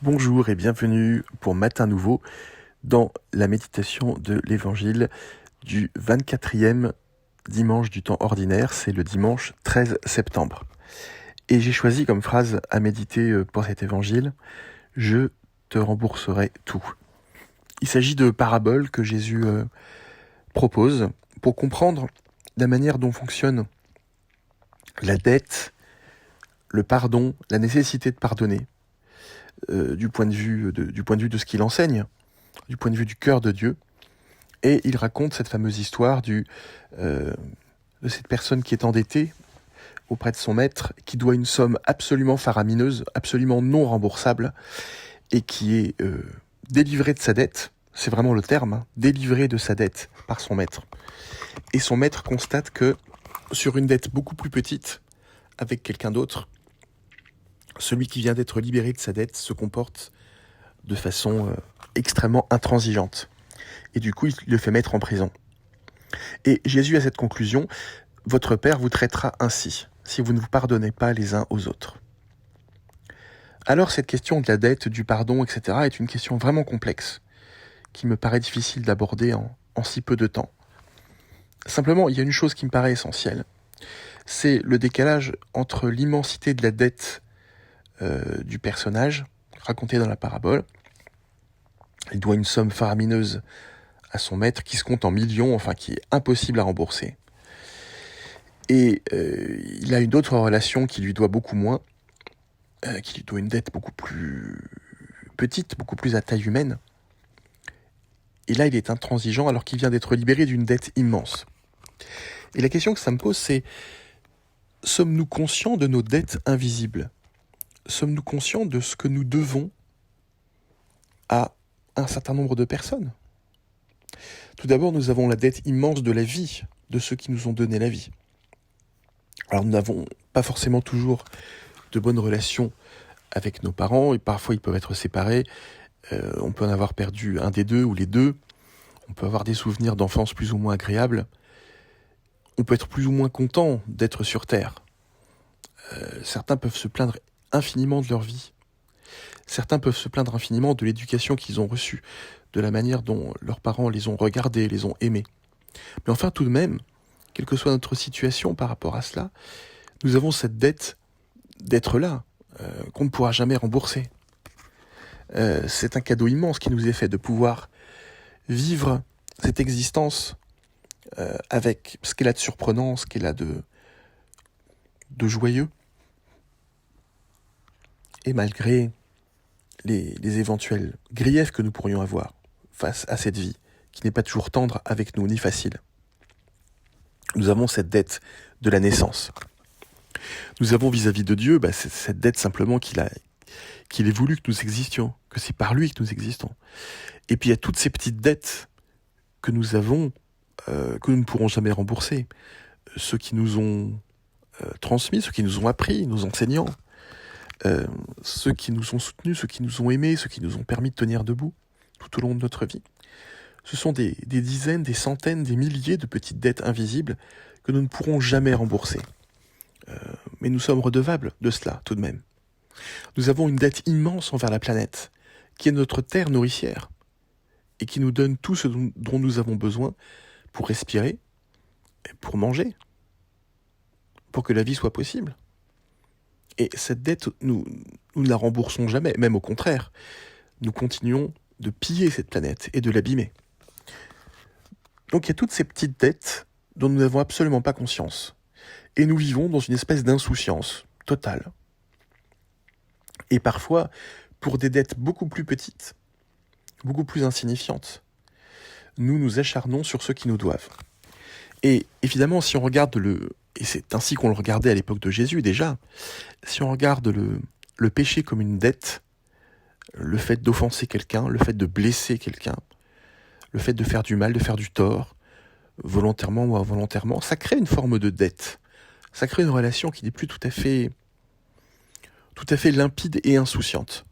Bonjour et bienvenue pour Matin Nouveau dans la méditation de l'Évangile du 24e dimanche du temps ordinaire, c'est le dimanche 13 septembre. Et j'ai choisi comme phrase à méditer pour cet Évangile, « Je te rembourserai tout ». Il s'agit de paraboles que Jésus propose pour comprendre la manière dont fonctionne la dette, le pardon, la nécessité de pardonner. Du point de vue de ce qu'il enseigne, du point de vue du cœur de Dieu. Et il raconte cette fameuse histoire de cette personne qui est endettée auprès de son maître, qui doit une somme absolument faramineuse, absolument non remboursable, et qui est délivrée de sa dette, c'est vraiment le terme, délivrée de sa dette par son maître. Et son maître constate que sur une dette beaucoup plus petite, avec quelqu'un d'autre, celui qui vient d'être libéré de sa dette se comporte de façon extrêmement intransigeante. Et du coup, il le fait mettre en prison. Et Jésus a cette conclusion, « Votre Père vous traitera ainsi, si vous ne vous pardonnez pas les uns aux autres. » Alors cette question de la dette, du pardon, etc. est une question vraiment complexe, qui me paraît difficile d'aborder en si peu de temps. Simplement, il y a une chose qui me paraît essentielle, c'est le décalage entre l'immensité de la dette du personnage raconté dans la parabole. Il doit une somme faramineuse à son maître qui se compte en millions, enfin qui est impossible à rembourser. Et il a une autre relation qui lui doit beaucoup moins, qui lui doit une dette beaucoup plus petite, beaucoup plus à taille humaine. Et là, il est intransigeant alors qu'il vient d'être libéré d'une dette immense. Et la question que ça me pose, c'est, sommes-nous conscients de nos dettes invisibles ? Sommes-nous conscients de ce que nous devons à un certain nombre de personnes ? Tout d'abord, nous avons la dette immense de la vie, de ceux qui nous ont donné la vie. Alors nous n'avons pas forcément toujours de bonnes relations avec nos parents, et parfois ils peuvent être séparés, on peut en avoir perdu un des deux ou les deux, on peut avoir des souvenirs d'enfance plus ou moins agréables, on peut être plus ou moins content d'être sur Terre. Certains peuvent se plaindre infiniment de leur vie. Certains peuvent se plaindre infiniment de l'éducation qu'ils ont reçue, de la manière dont leurs parents les ont regardés, les ont aimés. Mais enfin, tout de même, quelle que soit notre situation par rapport à cela, nous avons cette dette d'être là, qu'on ne pourra jamais rembourser. C'est un cadeau immense qui nous est fait de pouvoir vivre cette existence avec ce qu'elle a de surprenant, ce qu'elle a de joyeux. Et malgré les éventuels griefs que nous pourrions avoir face à cette vie, qui n'est pas toujours tendre avec nous, ni facile. Nous avons cette dette de la naissance. Nous avons vis-à-vis de Dieu cette dette simplement qu'il ait voulu que nous existions, que c'est par lui que nous existons. Et puis il y a toutes ces petites dettes que nous avons, que nous ne pourrons jamais rembourser. Ceux qui nous ont transmis, ceux qui nous ont appris, nos enseignants, ceux qui nous ont soutenus, ceux qui nous ont aimés, ceux qui nous ont permis de tenir debout tout au long de notre vie. Ce sont des dizaines, des centaines, des milliers de petites dettes invisibles que nous ne pourrons jamais rembourser. Mais nous sommes redevables de cela, tout de même. Nous avons une dette immense envers la planète, qui est notre terre nourricière, et qui nous donne tout ce dont nous avons besoin pour respirer, et pour manger, pour que la vie soit possible. Et cette dette, nous ne la remboursons jamais, même au contraire. Nous continuons de piller cette planète et de l'abîmer. Donc il y a toutes ces petites dettes dont nous n'avons absolument pas conscience. Et nous vivons dans une espèce d'insouciance totale. Et parfois, pour des dettes beaucoup plus petites, beaucoup plus insignifiantes, nous nous acharnons sur ceux qui nous doivent. Et évidemment, si on regarde et c'est ainsi qu'on le regardait à l'époque de Jésus déjà, si on regarde le péché comme une dette, le fait d'offenser quelqu'un, le fait de blesser quelqu'un, le fait de faire du mal, de faire du tort, volontairement ou involontairement, ça crée une forme de dette. Ça crée une relation qui n'est plus tout à fait limpide et insouciante.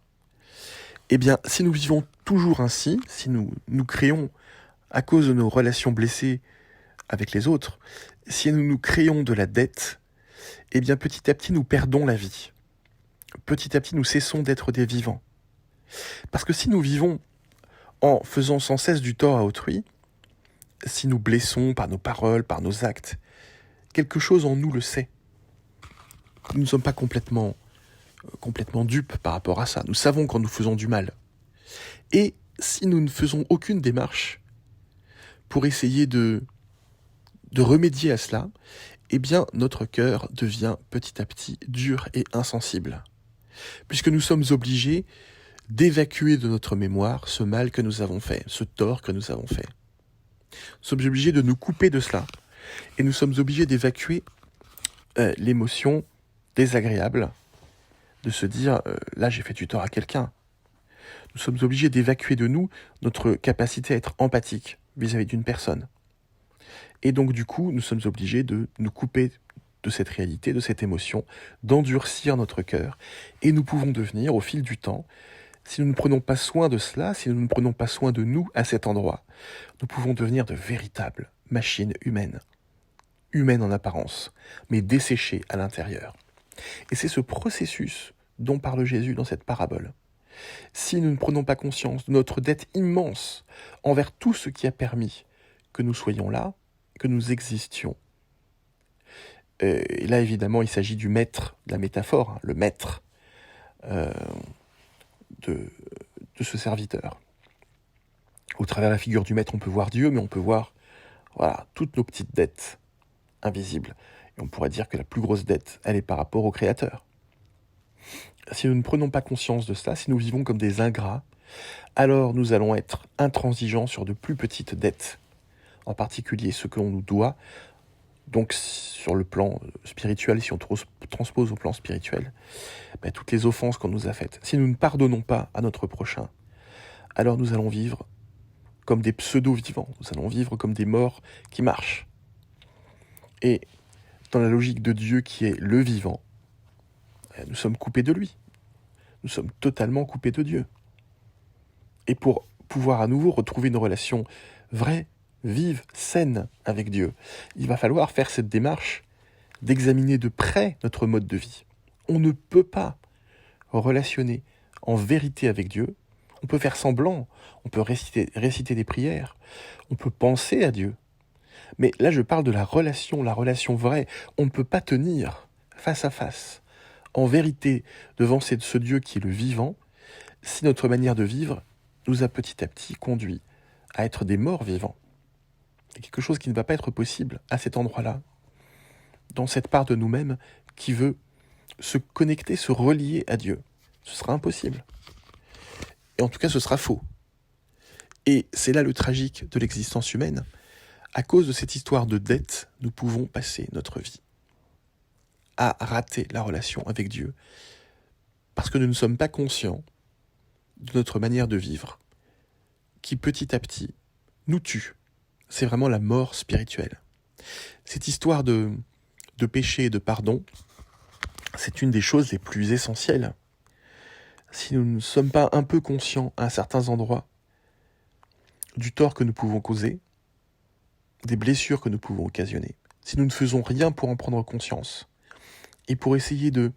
Eh bien, si nous vivons toujours ainsi, si nous créons, à cause de nos relations blessées avec les autres, si nous créons de la dette, eh bien petit à petit nous perdons la vie. Petit à petit nous cessons d'être des vivants. Parce que si nous vivons en faisant sans cesse du tort à autrui, si nous blessons par nos paroles, par nos actes, quelque chose en nous le sait. Nous ne sommes pas complètement dupes par rapport à ça. Nous savons quand nous faisons du mal. Et si nous ne faisons aucune démarche pour essayer de remédier à cela, eh bien notre cœur devient petit à petit dur et insensible. Puisque nous sommes obligés d'évacuer de notre mémoire ce mal que nous avons fait, ce tort que nous avons fait. Nous sommes obligés de nous couper de cela. Et nous sommes obligés d'évacuer l'émotion désagréable, de se dire là j'ai fait du tort à quelqu'un. Nous sommes obligés d'évacuer de nous notre capacité à être empathique vis-à-vis d'une personne. Et donc du coup, nous sommes obligés de nous couper de cette réalité, de cette émotion, d'endurcir notre cœur. Et nous pouvons devenir, au fil du temps, si nous ne prenons pas soin de cela, si nous ne prenons pas soin de nous à cet endroit, nous pouvons devenir de véritables machines humaines en apparence, mais desséchées à l'intérieur. Et c'est ce processus dont parle Jésus dans cette parabole. Si nous ne prenons pas conscience de notre dette immense envers tout ce qui a permis que nous soyons là, que nous existions, et là évidemment il s'agit du maître, de la métaphore, hein, le maître de ce serviteur. Au travers de la figure du maître, on peut voir Dieu, mais on peut voir toutes nos petites dettes invisibles. Et on pourrait dire que la plus grosse dette, elle est par rapport au Créateur. Si nous ne prenons pas conscience de cela, si nous vivons comme des ingrats, alors nous allons être intransigeants sur de plus petites dettes, en particulier ce que l'on nous doit. Donc sur le plan spirituel, si on transpose au plan spirituel, toutes les offenses qu'on nous a faites, si nous ne pardonnons pas à notre prochain, alors nous allons vivre comme des pseudo-vivants, nous allons vivre comme des morts qui marchent. Et dans la logique de Dieu qui est le vivant, nous sommes coupés de lui. Nous sommes totalement coupés de Dieu. Et pour pouvoir à nouveau retrouver une relation vraie, vive, saine avec Dieu, il va falloir faire cette démarche d'examiner de près notre mode de vie. On ne peut pas relationner en vérité avec Dieu. On peut faire semblant, on peut réciter des prières, on peut penser à Dieu. Mais là, je parle de la relation vraie. On ne peut pas tenir face à face, en vérité, devant ce Dieu qui est le vivant, si notre manière de vivre nous a petit à petit conduit à être des morts vivants. C'est quelque chose qui ne va pas être possible à cet endroit-là, dans cette part de nous-mêmes qui veut se connecter, se relier à Dieu. Ce sera impossible. Et en tout cas, ce sera faux. Et c'est là le tragique de l'existence humaine. À cause de cette histoire de dette, nous pouvons passer notre vie à rater la relation avec Dieu, parce que nous ne sommes pas conscients de notre manière de vivre, qui petit à petit nous tue. C'est vraiment la mort spirituelle. Cette histoire de péché et de pardon, c'est une des choses les plus essentielles. Si nous ne sommes pas un peu conscients à certains endroits du tort que nous pouvons causer, des blessures que nous pouvons occasionner, si nous ne faisons rien pour en prendre conscience, et pour essayer de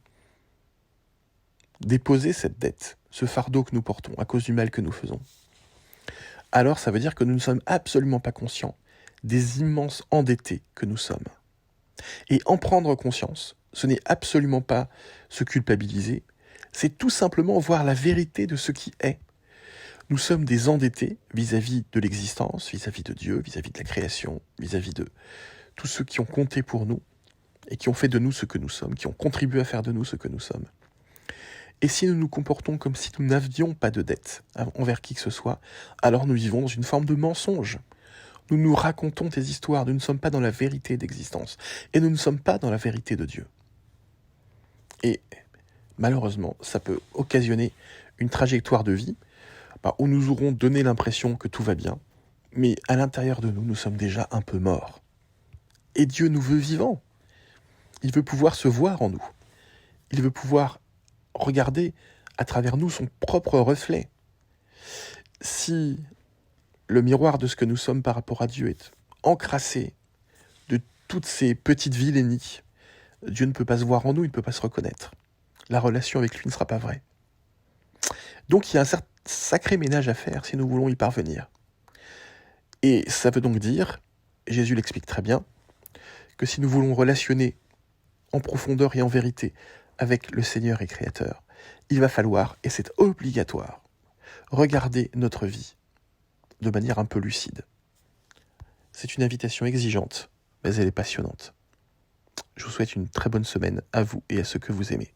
déposer cette dette, ce fardeau que nous portons à cause du mal que nous faisons, alors ça veut dire que nous ne sommes absolument pas conscients des immenses endettés que nous sommes. Et en prendre conscience, ce n'est absolument pas se culpabiliser, c'est tout simplement voir la vérité de ce qui est. Nous sommes des endettés vis-à-vis de l'existence, vis-à-vis de Dieu, vis-à-vis de la création, vis-à-vis de tous ceux qui ont compté pour nous et qui ont fait de nous ce que nous sommes, qui ont contribué à faire de nous ce que nous sommes. Et si nous nous comportons comme si nous n'avions pas de dette envers qui que ce soit, alors nous vivons dans une forme de mensonge. Nous nous racontons des histoires, nous ne sommes pas dans la vérité d'existence, et nous ne sommes pas dans la vérité de Dieu. Et malheureusement, ça peut occasionner une trajectoire de vie où nous aurons donné l'impression que tout va bien, mais à l'intérieur de nous, nous sommes déjà un peu morts. Et Dieu nous veut vivants. Il veut pouvoir se voir en nous. Il veut pouvoir regarder à travers nous son propre reflet. Si le miroir de ce que nous sommes par rapport à Dieu est encrassé de toutes ces petites vilainies, Dieu ne peut pas se voir en nous, il ne peut pas se reconnaître. La relation avec lui ne sera pas vraie. Donc il y a un sacré ménage à faire si nous voulons y parvenir. Et ça veut donc dire, Jésus l'explique très bien, que si nous voulons relationner en profondeur et en vérité avec le Seigneur et Créateur, il va falloir, et c'est obligatoire, regarder notre vie de manière un peu lucide. C'est une invitation exigeante, mais elle est passionnante. Je vous souhaite une très bonne semaine à vous et à ceux que vous aimez.